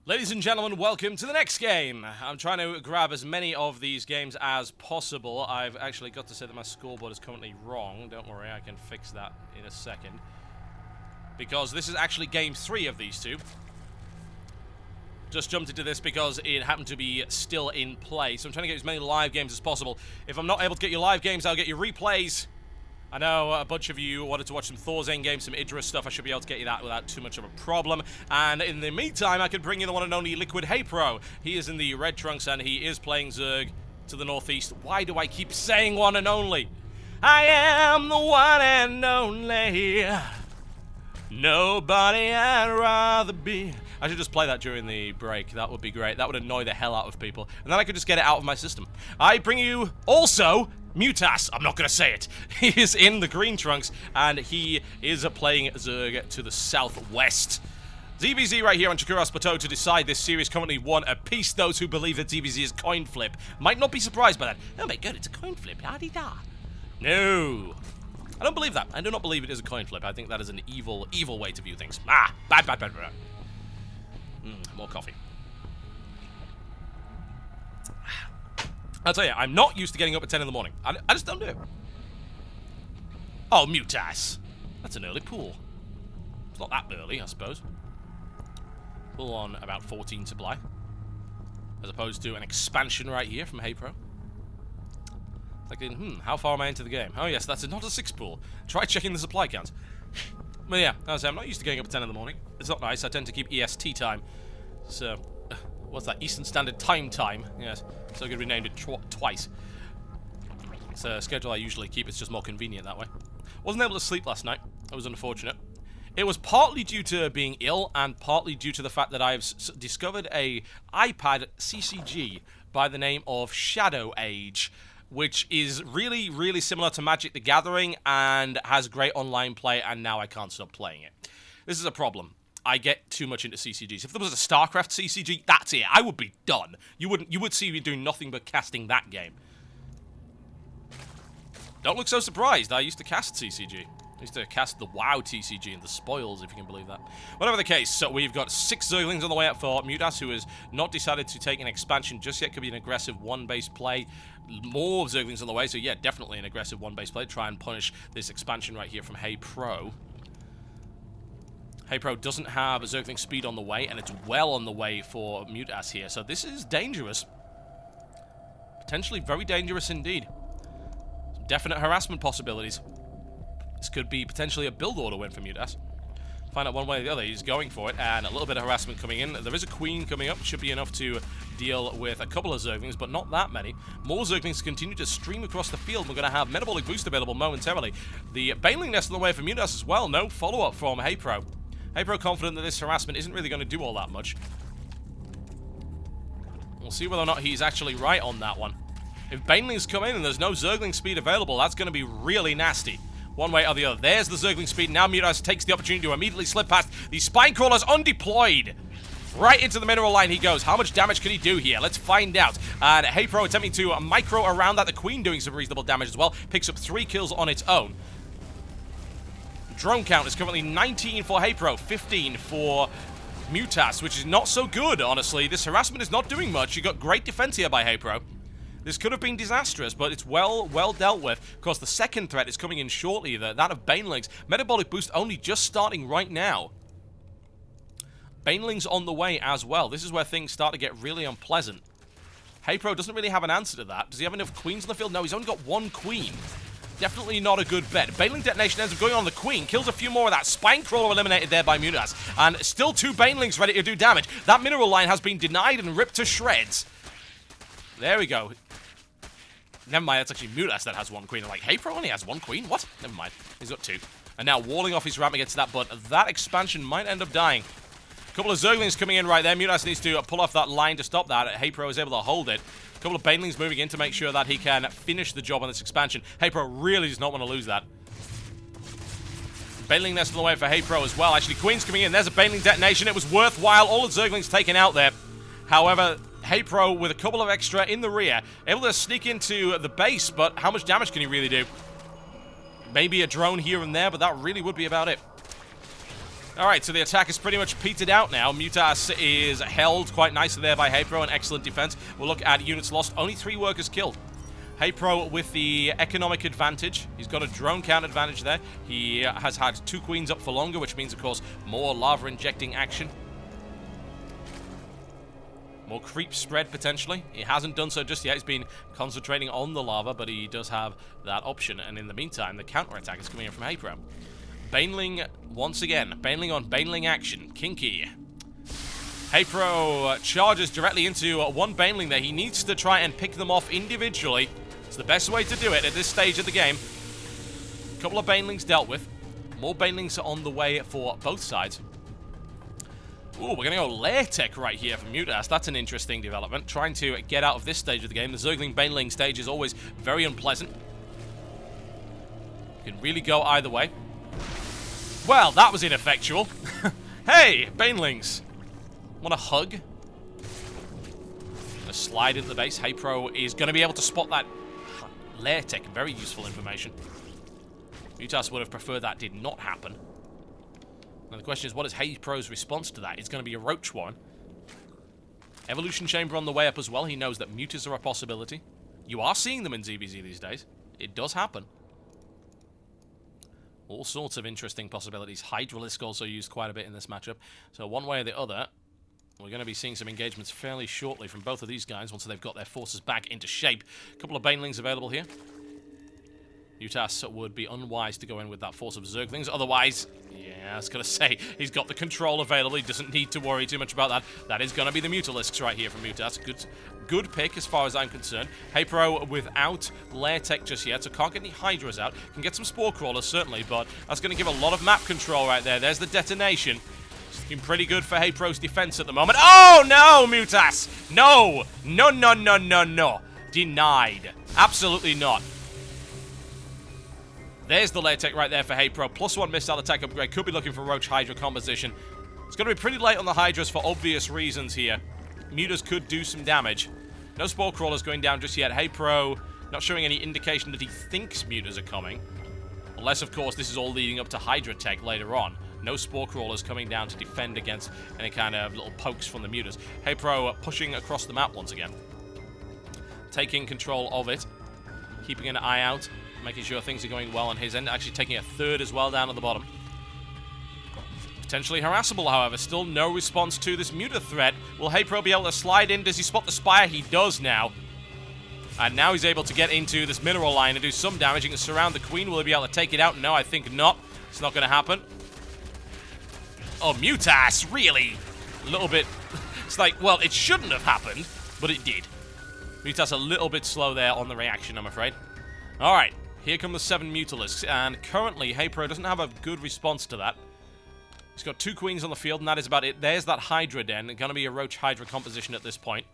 Ladies and gentlemen, welcome to the next game. I'm trying to grab as many of these games as possible. I've actually got to say that my scoreboard is currently wrong. Don't worry, I can fix that in a second. Because this is actually game 3 of these two. Just jumped into this because it happened to be still in play. So I'm trying to get as many live games as possible. If I'm not able to get your live games, I'll get your replays. I know a bunch of you wanted to watch some Thor's Endgame, some Idris stuff. I should be able to get you that without too much of a problem. And in the meantime, I could bring you the one and only Liquid Haypro. He is in the red trunks and he is playing Zerg to the northeast. Why do I keep saying one and only? I am the one and only. Nobody I'd rather be. I should just play that during the break. That would be great. That would annoy the hell out of people. And then I could just get it out of my system. I bring you also Moutas. I'm not going to say it. He is in the green trunks, and he is playing Zerg to the southwest. ZVZ right here on Chikuras Plateau to decide this series, currently 1 apiece. Those who believe that ZVZ is coin flip might not be surprised by that. Oh my god, it's a coin flip. La-di-da. No. I don't believe that. I do not believe it is a coin flip. I think that is an evil, evil way to view things. Ah, bad. More coffee. I'll tell you, I'm not used to getting up at 10 in the morning. I just don't do it. Oh, Moutas. That's an early pool. It's not that early, I suppose. Pool on about 14 supply. As opposed to an expansion right here from Haypro. Like, how far am I into the game? Oh yes, that's not a 6 pool. Try checking the supply count. But yeah, as I say, I'm not used to getting up at 10 in the morning. It's not nice. I tend to keep EST time. So, what's that? Eastern Standard Time. Yes. So good we named it twice. It's a schedule I usually keep. It's just more convenient that way. Wasn't able to sleep last night. That was unfortunate. It was partly due to being ill and partly due to the fact that I've discovered a iPad CCG by the name of Shadow Age, which is really, really similar to Magic the Gathering and has great online play, and now I can't stop playing it. This is a problem. I get too much into CCGs. If there was a Starcraft CCG, that's it. I would be done. You would see me doing nothing but casting that game. Don't look so surprised. I used to cast CCG. I used to cast the WoW TCG and the spoils, if you can believe that. Whatever the case, so we've got 6 Zerglings on the way up for Moutas, who has not decided to take an expansion just yet. Could be an aggressive 1-base play. More Zerglings on the way, so yeah, definitely an aggressive 1-base play. Try and punish this expansion right here from Haypro. Haypro doesn't have a Zergling speed on the way, and it's well on the way for Moutas here. So this is dangerous. Potentially very dangerous indeed. Some definite harassment possibilities. This could be potentially a build order win for Moutas. Find out one way or the other. He's going for it, and a little bit of harassment coming in. There is a queen coming up. Should be enough to deal with a couple of Zerglings, but not that many. More Zerglings continue to stream across the field. We're going to have Metabolic Boost available momentarily. The Baneling Nest on the way for Moutas as well. No follow-up from Haypro. Haypro confident that this harassment isn't really going to do all that much. We'll see whether or not he's actually right on that one. If Banelings come in and there's no Zergling speed available, that's going to be really nasty. One way or the other. There's the Zergling speed. Now Moutas takes the opportunity to immediately slip past the Spine Crawlers undeployed. Right into the mineral line he goes. How much damage can he do here? Let's find out. And Haypro attempting to micro around that. The Queen doing some reasonable damage as well. Picks up 3 kills on its own. Drone count is currently 19 for Haypro, 15 for Moutas, which is not so good, honestly. This harassment is not doing much. You got great defense here by Haypro. This could have been disastrous, but it's well dealt with. Of course, the second threat is coming in shortly, that of Banelings. Metabolic Boost only just starting right now. Banelings on the way as well. This is where things start to get really unpleasant. Haypro doesn't really have an answer to that. Does he have enough queens on the field? No, he's only got 1 queen. Definitely not a good bet. Baneling Detonation ends up going on the Queen. Kills a few more of that. Spine Crawler eliminated there by Moutas. And still 2 Banelings ready to do damage. That mineral line has been denied and ripped to shreds. There we go. Never mind, that's actually Moutas that has 1 queen. I'm like, Haypro only has 1 queen? What? Never mind. He's got 2. And now walling off his ramp against that, but that expansion might end up dying. A couple of Zerglings coming in right there. Moutas needs to pull off that line to stop that. Haypro is able to hold it. A couple of Banelings moving in to make sure that he can finish the job on this expansion. Haypro really does not want to lose that. Baneling Nest on the way for Haypro as well. Actually, Queen's coming in. There's a Baneling Detonation. It was worthwhile. All the Zerglings taken out there. However, Haypro with a couple of extra in the rear. Able to sneak into the base, but how much damage can he really do? Maybe a drone here and there, but that really would be about it. Alright, so the attack is pretty much petered out now. Moutas is held quite nicely there by Haypro, an excellent defense. We'll look at units lost. Only 3 workers killed. Haypro with the economic advantage. He's got a drone count advantage there. He has had 2 queens up for longer, which means, of course, more lava injecting action. More creep spread, potentially. He hasn't done so just yet. He's been concentrating on the lava, but he does have that option. And in the meantime, the counter-attack is coming in from Haypro. Baneling, once again. Baneling on Baneling action. Kinky. Haypro charges directly into 1 Baneling there. He needs to try and pick them off individually. It's the best way to do it at this stage of the game. A couple of Banelings dealt with. More Banelings on the way for both sides. Ooh, we're going to go Lair Tech right here from Moutas. That's an interesting development. Trying to get out of this stage of the game. The Zergling Baneling stage is always very unpleasant. You can really go either way. Well, that was ineffectual. Hey, Banelings. Want a hug? Gonna slide into the base. Haypro is going to be able to spot that Lair Tech. Very useful information. Moutas would have preferred that did not happen. Now the question is, what is Haypro's response to that? It's going to be a roach one. Evolution Chamber on the way up as well. He knows that Mutas are a possibility. You are seeing them in ZBZ these days. It does happen. All sorts of interesting possibilities. Hydralisk also used quite a bit in this matchup. So one way or the other, we're going to be seeing some engagements fairly shortly from both of these guys once they've got their forces back into shape. A couple of Banelings available here. Moutas would be unwise to go in with that force of Zerglings. Otherwise, yeah, I was going to say, he's got the control available. He doesn't need to worry too much about that. That is going to be the Mutalisks right here from Moutas. Good pick as far as I'm concerned. Haypro without Lair Tech just yet, so can't get any Hydras out. Can get some Spore Crawlers, certainly, but that's going to give a lot of map control right there. There's the detonation. It's looking pretty good for Haypro's defense at the moment. Oh, no, Moutas! No! No, no, no, no, no. Denied. Absolutely not. There's the Lair Tech right there for Haypro. +1 missile attack upgrade. Could be looking for Roach Hydra composition. It's going to be pretty late on the Hydras for obvious reasons here. Mutas could do some damage. No Spore Crawlers going down just yet. Haypro not showing any indication that he thinks Mutas are coming. Unless, of course, this is all leading up to Hydra Tech later on. No Spore Crawlers coming down to defend against any kind of little pokes from the Mutas. Haypro pushing across the map once again. Taking control of it. Keeping an eye out. Making sure things are going well on his end. Actually taking a third as well down at the bottom. Potentially harassable, however. Still no response to this Muta threat. Will Haypro be able to slide in? Does he spot the Spire? He does now. And now he's able to get into this mineral line and do some damage. He can surround the Queen. Will he be able to take it out? No, I think not. It's not going to happen. Oh, Moutas, really? A little bit... It's like, well, it shouldn't have happened, but it did. Moutas a little bit slow there on the reaction, I'm afraid. Alright. Here come the 7 Mutalisks, and currently Haypro doesn't have a good response to that. He's got 2 Queens on the field, and that is about it. There's that Hydra Den. Going to be a Roach Hydra composition at this point.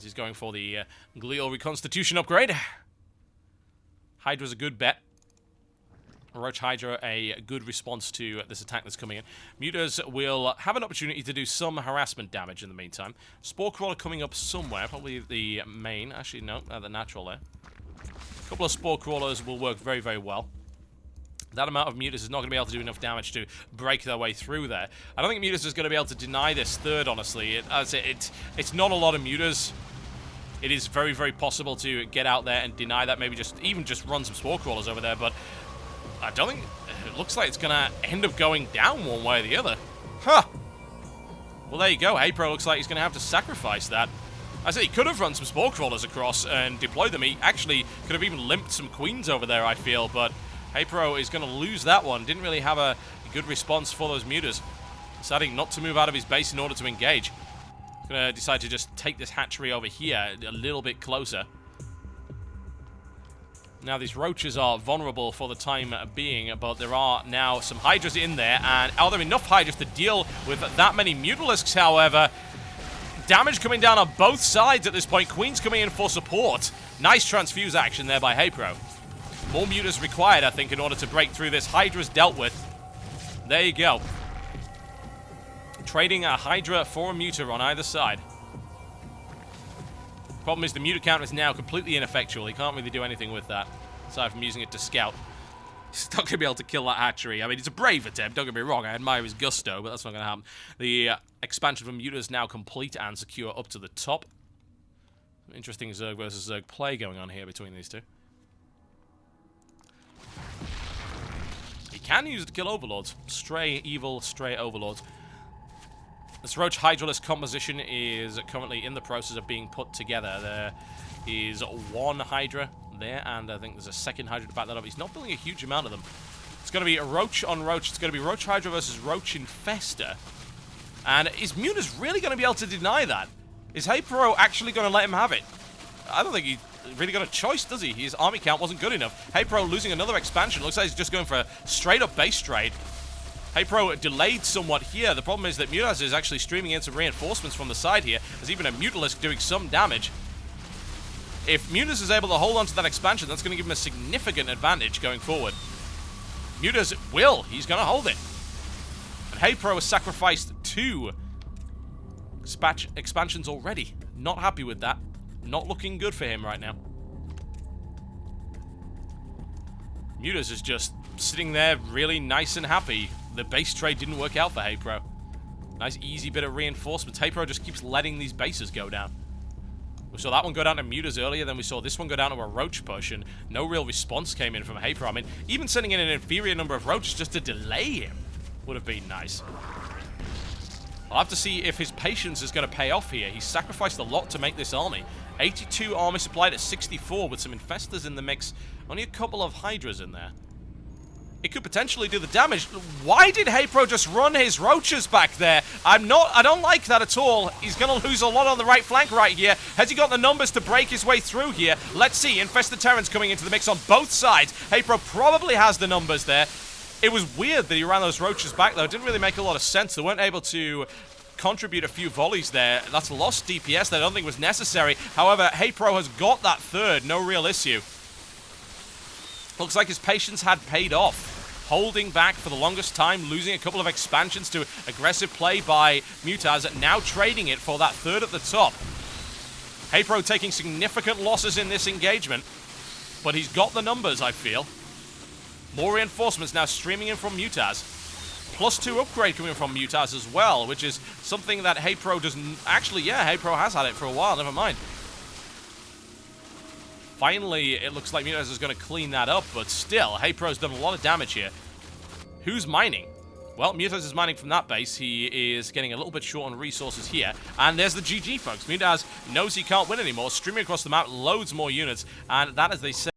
He's going for the Glial Reconstitution upgrade. Hydra's a good bet. Roach Hydra a good response to this attack that's coming in. Mutas will have an opportunity to do some harassment damage in the meantime. Spore Crawler coming up somewhere, probably the main. Actually, no, the natural there. A couple of Spore Crawlers will work very, very well. That amount of Mutas is not going to be able to do enough damage to break their way through there. I don't think Mutas is going to be able to deny this third, honestly. It's not a lot of Mutas. It is very, very possible to get out there and deny that. Maybe even just run some Spore Crawlers over there, but I don't think... It looks like it's going to end up going down one way or the other. Huh. Well, there you go. Haypro looks like he's going to have to sacrifice that. I say he could have run some Spore Crawlers across and deployed them. He actually could have even limped some Queens over there, I feel, but Haypro is going to lose that one. Didn't really have a good response for those Mutas. Deciding not to move out of his base in order to engage. He's going to decide to just take this hatchery over here a little bit closer. Now, these Roaches are vulnerable for the time being, but there are now some Hydras in there, and are there enough Hydras to deal with that many Mutalisks, however? Damage coming down on both sides at this point. Queen's coming in for support. Nice transfuse action there by Haypro. More Mutas required, I think, in order to break through this. Hydra's dealt with. There you go. Trading a Hydra for a Muta on either side. Problem is the Muta counter is now completely ineffectual. He can't really do anything with that, aside from using it to scout. He's not going to be able to kill that hatchery. I mean, it's a brave attempt, don't get me wrong. I admire his gusto, but that's not going to happen. The expansion from Moutas is now complete and secure up to the top. Interesting Zerg versus Zerg play going on here between these two. He can use it to kill overlords. Stray, evil, stray overlords. This Roach Hydralisk composition is currently in the process of being put together. There is one Hydra there, and I think there's a second Hydra to back that up. He's not building a huge amount of them. It's going to be a Roach on Roach. It's going to be Roach Hydra versus Roach Infester. And is Moutas really going to be able to deny that? Is Haypro actually going to let him have it? I don't think he really got a choice, does he? His army count wasn't good enough. Haypro losing another expansion. Looks like he's just going for a straight-up base trade. Haypro delayed somewhat here. The problem is that Moutas is actually streaming in some reinforcements from the side here. There's even a Mutalisk doing some damage. If Moutas is able to hold on to that expansion, that's going to give him a significant advantage going forward. Moutas will. He's going to hold it. And Haypro has sacrificed 2 expansions already. Not happy with that. Not looking good for him right now. Moutas is just sitting there really nice and happy. The base trade didn't work out for Haypro. Nice easy bit of reinforcements. Haypro just keeps letting these bases go down. We saw that one go down to Moutas earlier, then we saw this one go down to a Roach push, and no real response came in from Haypro. I mean, even sending in an inferior number of Roaches just to delay him would have been nice. I'll have to see if his patience is going to pay off here. He's sacrificed a lot to make this army. 82 army supplied at 64 with some Infestors in the mix. Only a couple of Hydras in there. It could potentially do the damage. Why did Haypro just run his Roaches back there? I don't like that at all. He's going to lose a lot on the right flank right here. Has he got the numbers to break his way through here? Let's see. Infested Terrans coming into the mix on both sides. Haypro probably has the numbers there. It was weird that he ran those Roaches back, though. It didn't really make a lot of sense. They weren't able to contribute a few volleys there. That's lost DPS that I don't think was necessary. However, Haypro has got that third. No real issue. Looks like his patience had paid off. Holding back for the longest time, losing a couple of expansions to aggressive play by Moutas, now trading it for that third at the top. Haypro taking significant losses in this engagement, but he's got the numbers, I feel. More reinforcements now streaming in from Moutas. +2 upgrade coming from Moutas as well, which is something that Haypro doesn't... Actually, yeah, Haypro has had it for a while, never mind. Finally, it looks like Moutas is going to clean that up, but still, Haypro's done a lot of damage here. Who's mining? Well, Moutas is mining from that base. He is getting a little bit short on resources here. And there's the GG, folks. Moutas knows he can't win anymore. Streaming across the map, loads more units. And that, as they say...